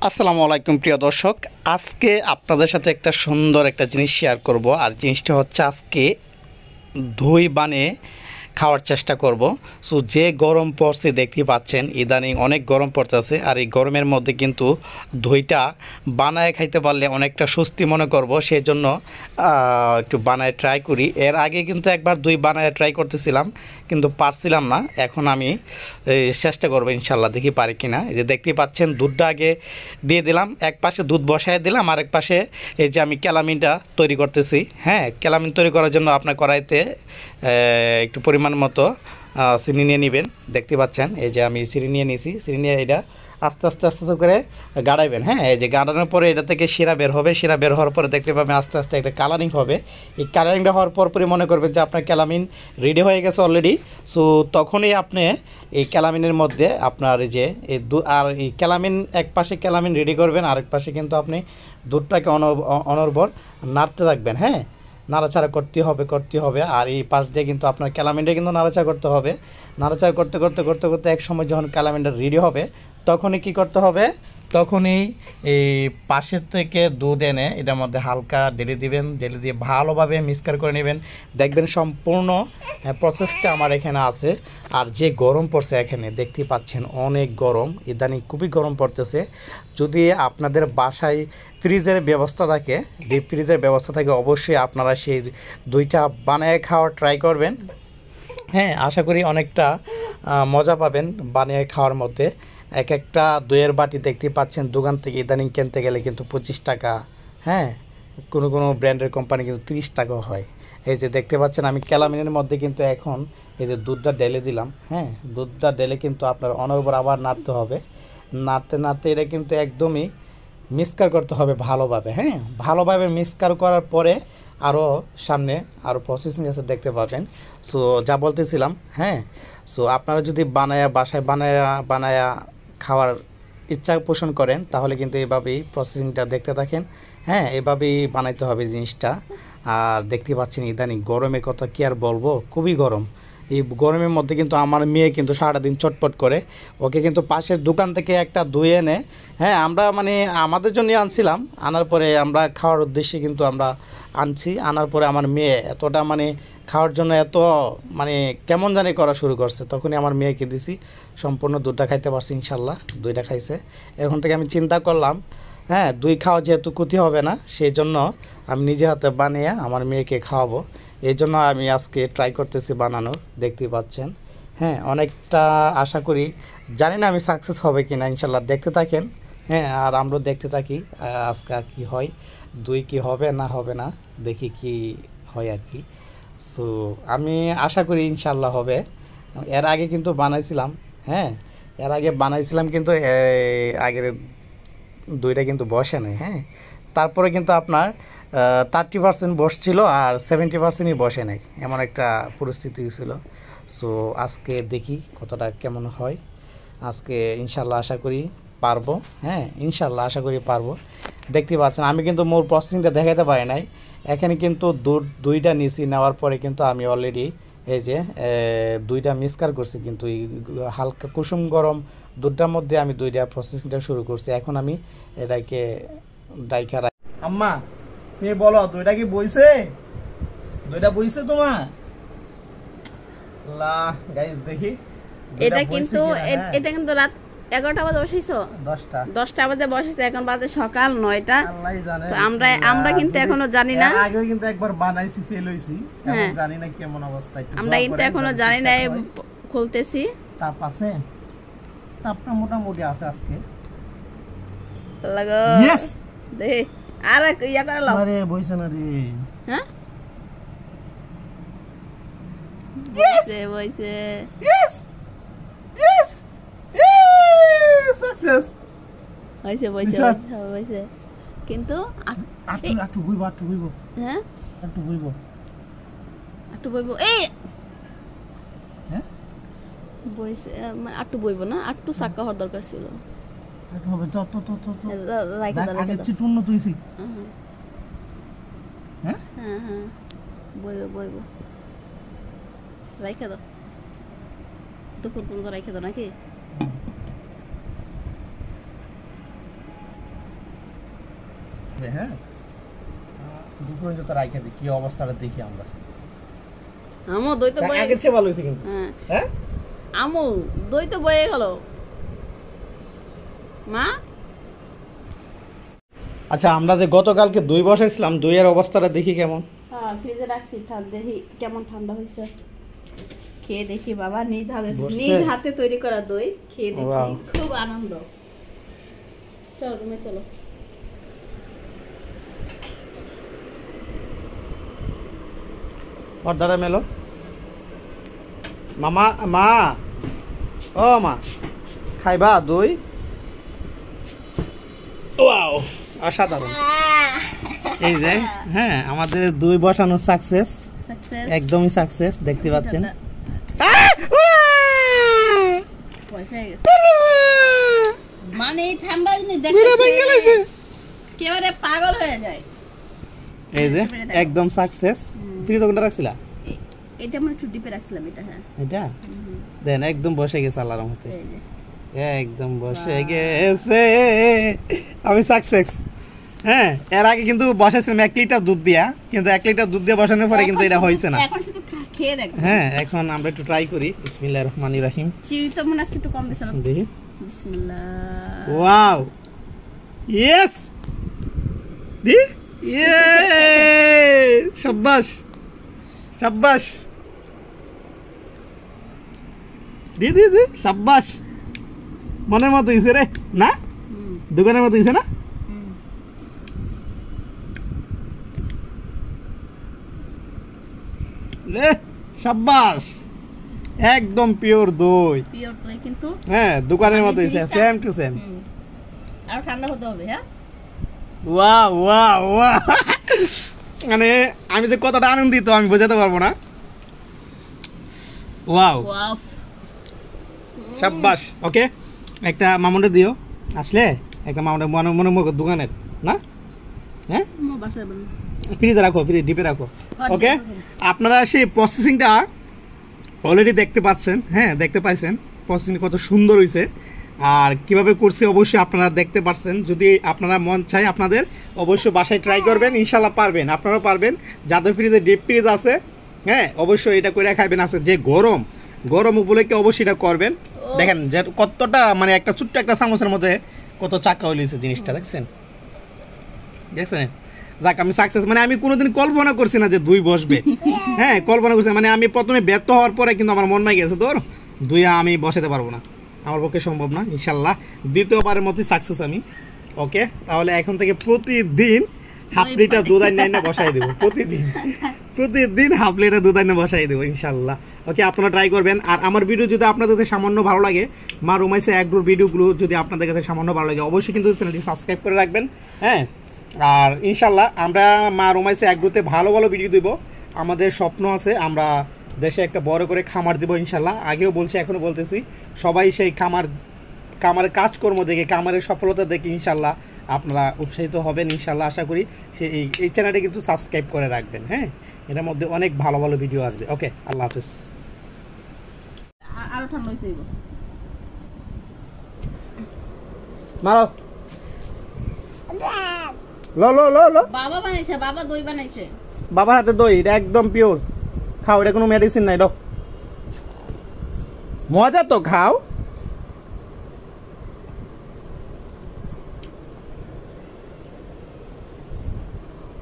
আসসালামু আলাইকুম প্রিয় দর্শক, আজকে আপনাদের সাথে একটা সুন্দর একটা জিনিস শেয়ার করব। আর জিনিসটা হচ্ছে আজকে দই বানিয়ে খাওয়ার চেষ্টা করব। সো যে গরম পড়ছে দেখতেই পাচ্ছেন, ইদানিং অনেক গরম পড়তেছে। আর এই গরমের মধ্যে কিন্তু দইটা বানায় খাইতে পারলে অনেকটা স্বস্তি মনে করব, সেই জন্য একটু বানায় ট্রাই করি। এর আগে কিন্তু একবার দই বানায় ট্রাই করতেছিলাম, কিন্তু পারছিলাম না। এখন আমি চেষ্টা করবো ইনশাল্লাহ, দেখি পারি কিনা। এই যে দেখতেই পাচ্ছেন, দুধটা আগে দিয়ে দিলাম, এক পাশে দুধ বসায় দিলাম, আরেক পাশে এই যে আমি ক্যালামিনটা তৈরি করতেছি। হ্যাঁ, ক্যালামিন তৈরি করার জন্য আপনার কড়াইতে একটু পরিমাণ মতো চিনি নিয়ে নেবেন। দেখতে পাচ্ছেন এই যে আমি চিনি নিয়ে নিয়েছি। চিনি নিয়ে এটা আস্তে আস্তে আস্তে আস্তে করে গাড়াইবেন। হ্যাঁ, এই যে গাড়ানোর পরে এটা থেকে শিরা বের হবে। শিরা বের হওয়ার পরে দেখতে পাবেন আস্তে আস্তে একটা কালারিং হবে। এই কালারিংটা হওয়ার পরই মনে করবেন যে আপনার ক্যালামিন রেডি হয়ে গেছে অলরেডি। সো তখনই আপনি এই ক্যালামিনের মধ্যে আপনার এই যে আর এই ক্যালামিন, এক পাশে ক্যালামিন রেডি করবেন, আরেক পাশে কিন্তু আপনি দুধটাকে অনর্বর নাড়তে থাকবেন। হ্যাঁ, নাড়াচাড়া করতে হবে। আর এই পাশ দিয়ে কিন্তু আপনার ক্যালামিনটা কিন্তু নাড়াচাড়া করতে হবে। নাড়াচাড়া করতে করতে করতে করতে এক সময় যখন ক্যালামিনটা রেডি হবে, তখনই কি করতে হবে, তখনই এই পাশের থেকে দুধ এনে এটার মধ্যে হালকা ঢেলে দিবেন। ঢেলে দিয়ে ভালোভাবে মিক্সচার করে নেবেন। দেখবেন সম্পূর্ণ প্রসেসটা আমার এখানে আছে। আর যে গরম পড়ছে এখানে দেখতেই পাচ্ছেন, অনেক গরম, ইদানিং খুবই গরম পড়তেছে। যদি আপনাদের বাসায় ফ্রিজের ব্যবস্থা থাকে, ডিপ ফ্রিজের ব্যবস্থা থাকে, অবশ্যই আপনারা সেই দইটা বানিয়ে খাওয়ার ট্রাই করবেন। হ্যাঁ, আশা করি অনেকটা মজা পাবেন বানিয়ে খাওয়ার মধ্যে। এক একটা দইয়ের বাটি দেখতে পাচ্ছেন দোকান থেকে ইদানিং কিনতে গেলে কিন্তু 25 টাকা। হ্যাঁ, কোনো কোনো ব্র্যান্ডের কোম্পানি কিন্তু 30 টাকাও হয়। এই যে দেখতে পাচ্ছেন আমি ক্যালামিনের মধ্যে কিন্তু এখন এই যে দুধটা ঢেলে দিলাম। হ্যাঁ, দুধটা ঢেলে কিন্তু আপনার অনর্বর আবার নাড়তে হবে। নাড়তে নাড়তে এটা কিন্তু একদমই মিক্সচার করতে হবে ভালোভাবে। হ্যাঁ, ভালোভাবে মিক্সচার করার পরে আরও সামনে আরও প্রসেসিং আছে দেখতে পাবেন। সো যা বলতেছিলাম, হ্যাঁ, সো আপনারা যদি বাসায় বানায়া খাওয়ার ইচ্ছা পোষণ করেন, তাহলে কিন্তু এভাবেই প্রসেসিংটা দেখতে থাকেন। হ্যাঁ, এভাবেই বানাইতে হবে জিনিসটা। আর দেখতে পাচ্ছেন ইদানিং গরমের কথা কি আর বলবো, খুবই গরম। এই গরমের মধ্যে কিন্তু আমার মেয়ে কিন্তু সারাদিন চটপট করে। ওকে কিন্তু পাশের দোকান থেকে একটা দই এনে, হ্যাঁ, আমরা মানে আমাদের জন্য আনছিলাম। আনার পরে আমরা খাওয়ার উদ্দেশ্যে কিন্তু আমরা আনছি। আনার পরে আমার মেয়ে এতটা মানে খাওয়ার জন্য এত মানে কেমন জানি করা শুরু করছে, তখনই আমার মেয়েকে দিছি। সম্পূর্ণ দুধটা খাইতে পারছি ইনশাল্লাহ, দইটা খাইছে। এখন থেকে আমি চিন্তা করলাম, হ্যাঁ, দই খাওয়া যেহেতু ক্ষতি হবে না, সেই জন্য আমি নিজে হাতে বানিয়ে আমার মেয়েকে খাওয়াবো। এই জন্য আমি আজকে ট্রাই করতেছি বানানোর, দেখতেই পাচ্ছেন। হ্যাঁ, অনেকটা আশা করি, জানি না আমি সাকসেস হবে কি না, ইনশাল্লাহ দেখতে থাকেন। হ্যাঁ, আর আমরা দেখতে থাকি আজকে কি হয়, দই কি হবে না হবে না, দেখি কি হয় আর কি। সো আমি আশা করি ইনশাল্লাহ হবে। এর আগে কিন্তু বানাইছিলাম, হ্যাঁ, এর আগে বানাইছিলাম, কিন্তু আগের দইটা কিন্তু বসে নাই। হ্যাঁ, তারপরে কিন্তু আপনার 30% বসছিল আর 70%ই বসে নাই, এমন একটা পরিস্থিতি ছিল। সো আজকে দেখি কতটা কেমন হয়। আজকে ইনশাল্লাহ আশা করি পারবো। হ্যাঁ, ইনশাল্লাহ আশা করি পারবো। দেখতে পাচ্ছেন আমি কিন্তু মূল প্রসেসিংটা দেখাতে পারি নাই। এখানে কিন্তু দুইটা নিছি, নেওয়ার পরে কিন্তু আমি অলরেডি এই যে দুইটা মিক্সচার করছি। কিন্তু এই হালকা কুসুম গরম দুধটার মধ্যে আমি দুইটা প্রসেসিংটা শুরু করছি। এখন আমি এটাকে ডাইকা আম্মা তুমি বলো, দইটা কি বইছে? দইটা বইছে তোমার? লা গাইস দেখি এটা কিন্তু এটা কিন্তু রাত 11টা বাজে বসেছো, 10টা বাজে বসেছে, এখন বাজে সকাল 9টা। আল্লাহই জানে। তো আমরা কিন্তু এখনো জানি না। আগে কিন্তু একবার বানাইছি, ফেল হইছি, এখন জানি না কেমন অবস্থা। আমরা কিন্তু এখনো জানি না, খুলতেছি। তাপ আছে, তাপটা মোটামুটি আছে আজকে। লাগো ইয়েস দে আর ইয়া করে লাও। আরে বইছে না রে। হ্যাঁ, বইছে ইয়েস ইয়েস সাকসেস হইছে কিন্তু একটু বইব। হ্যাঁ, একটু বইব এই হ্যাঁ বইছে, একটু বইব না, একটু সাক্কা হওয়ার দরকার ছিল। একটু হবে তো রাইখা দাও, আগে চিট উন্নত হইছি। হ্যাঁ হ্যাঁ হ্যাঁ, বইব রাইখা দাও, দুপুর পর্যন্ত রাইখা দাও নাকি? বসবে। হ্যাঁ, দুপুরে যত রাইখা দিই, কি অবস্থাটা দেখি আমরা। আমো দই তো বয়ে আগের চেয়ে ভালো হয়েছে কিন্তু। হ্যাঁ, আমো দই তো বয়ে গেল মা। আচ্ছা, আমরা যে গতকালকে দই বসাইছিলাম, দইয়ের অবস্থাটা দেখি কেমন। হ্যাঁ, ফ্রিজে রাখছি, দেখি কেমন ঠান্ডা হয়েছে। খেয়ে দেখি বাবা, নিজ হাতে তৈরি করা দই খেয়ে দেখি, খুব আনন্দ। চলো রুমে চলো। পর্দাটা মেলো। মামা, মা, ও মা, খাইবা দই? ওয়াও, অসাধারণ। এই যে, হ্যাঁ, আমাদের দই বসানো সাকসেস, একদমই সাকসেস, দেখতে পাচ্ছেন। মানে ঠান্ডা জিনিস দেখে একেবারে পাগল হয়ে যায়। এই যে একদম সাকসেস। ফ্রিজ কোনটা রাখছিলা? এটা আমরা একটু ডিপে রাখছিলাম। এটা হ্যাঁ, এটা দেন একদম বসে গেছে আল্লাহর রহমতে, একদম বসে গেছে। আমি সাকসেস। হ্যাঁ, এর আগে কিন্তু বসাইছিলাম 1 লিটার দুধ দিয়া, কিন্তু 1 লিটার দুধ দিয়ে বসানোর পরে কিন্তু এটা হইছে না। এখন শুধু খেয়ে দেখো। হ্যাঁ, এখন আমরা একটু ট্রাই করি। বিসমিল্লাহির রহমানির রহিম। চিনি তো মনে আজকে একটু কম দিছ না? দেখি। বিসমিল্লাহ। ওয়াও, ইয়েস, দি, ইয়ে, শাবাশ শাবাশ, দি দি দি, শাবাশ। মনের মতো হইছে রে, না দোকানের মতো হইছে না? লে, শাবাশ, একদম পিওর দই। পিওর দই কিন্তু হ্যাঁ, দোকানের মতো হইছে, সেম টু সেম। আর ঠান্ডা হতে হবে। হ্যাঁ, ওয়াও ওয়াও ওয়াও, মানে আমি যে কতটা আনন্দিত আমি বোঝাতে পারবো না। ওয়াও, শাবাশ। ওকে, একটা মামুন্ডে দিও আসলে, একটা মামুন্ডে মনে মনে দোকানের না। হ্যাঁ, ফ্রিজে রাখো, ফ্রিজ ডিপে রাখো। ওকে, আপনারা সেই প্রসেসিংটা অলরেডি দেখতে পাচ্ছেন। হ্যাঁ, দেখতে পাইছেন প্রসেসিং কত সুন্দর হয়েছে, আর কিভাবে করছে অবশ্যই আপনারা দেখতে পাচ্ছেন। যদি আপনারা মন চায় আপনাদের অবশ্যই বাসায় ট্রাই করবেন, ইনশাল্লাহ পারবেন, আপনারাও পারবেন। যাদের ফ্রিজে ডিপ ফ্রিজ আছে, হ্যাঁ, অবশ্যই এটা করে খাইবেন। আছে যে গরম গরম উপলক্ষে অবশ্যই এটা করবেন। দেখেন যে কতটা, মানে একটা ছোট্ট একটা চামচের মধ্যে কত চাকা হইছে জিনিসটা, দেখছেন দেখছেন। যাক, আমি সাকসেস। মানে আমি কোনোদিন কল্পনা করছি না যে দই বসবে। হ্যাঁ, কল্পনা করছি, মানে আমি প্রথমে ব্যর্থ হওয়ার পরে কিন্তু আমার মন নাই গেছে, তোর দই আমি বসাতে পারবো না, আমার পক্ষে সম্ভব না। ইনশাল্লাহ দ্বিতীয়বারের মতোই সাকসেস আমি। ওকে, তাহলে এখন থেকে প্রতিদিন হাফ লিটার দুধ আইনে বসাই দেবো। প্রতিদিন হাফ লিটার দুধ আইনে বসাই দেবো ইনশাল্লাহ। ওকে, আপনারা ট্রাই করবেন। আর আমার ভিডিও যদি আপনাদের কাছে সামান্য ভালো লাগে, মা রুমাইসা এগ্রোর ভিডিওগুলো যদি আপনাদের কাছে সামান্য ভালো লাগে, অবশ্যই কিন্তু চ্যানেলটি সাবস্ক্রাইব করে রাখবেন। হ্যাঁ, আর ইনশাল্লাহ আমরা মা রুমাইসা এগ্রোতে ভালো ভালো ভিডিও দিব। আমাদের স্বপ্ন আছে আমরা দেশে একটা বড় করে খামার দিব ইনশাল্লাহ। আগেও বলছি, এখনো বলতেছি, সবাই সেই খামারের কাজকর্ম দেখে, খামারের সফলতা দেখে ইনশাল্লাহ আপনারা উৎসাহিত হবেন ইনশাল্লাহ। আশা করি এই চ্যানেলটি কিন্তু সাবস্ক্রাইব করে রাখবেন। হ্যাঁ, এটার মধ্যে অনেক ভালো ভালো ভিডিও আসবে। ওকে, আল্লাহ হাফেজ। আরো ঠান্ডা হইতে হইব। মারো, লো লো লো লো। বাবা বানাইছে, বাবা দই বানাইছে। বাবার হাতে দই, এটা একদম পিওর। খাও, এটা কোনো মেডিসিন নাই। লো, মজা তো, খাও।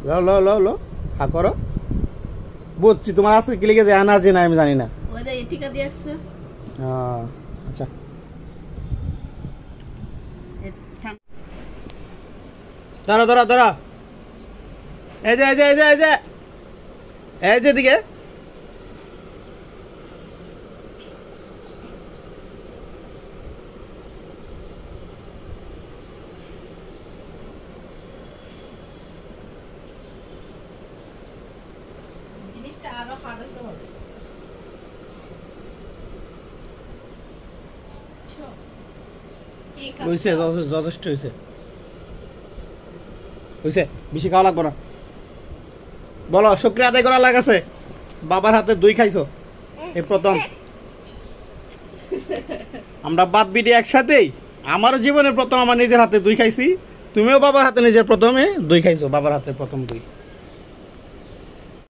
লো লো লো লো, হা করো। বুঝছি তোমার আছে কি লিখেছে, এনার্জি নাই আমি জানি না। ওই যে টিকা দিয়ে আসছে। আচ্ছা, ধরো ধরো ধরো, এই যে এই যে এই যে এই যে এই যে দিকে। জিনিসটা আরো হার্ড হতে হবে। হয়েছে, যথেষ্ট হয়েছে, হয়েছে, বেশি খাওয়া লাগবো না। বলো, শুকরিয়া আদায় করা লাগাছে, বাবার হাতে দই খাইছো এই প্রথম। আমরা বাদ বিডি একসাথেই, আমারও জীবনের প্রথম আমার নিজের হাতে দই খাইছি। তুমিও বাবার হাতে নিজের প্রথমে দই খাইছো, বাবার হাতে প্রথম দই।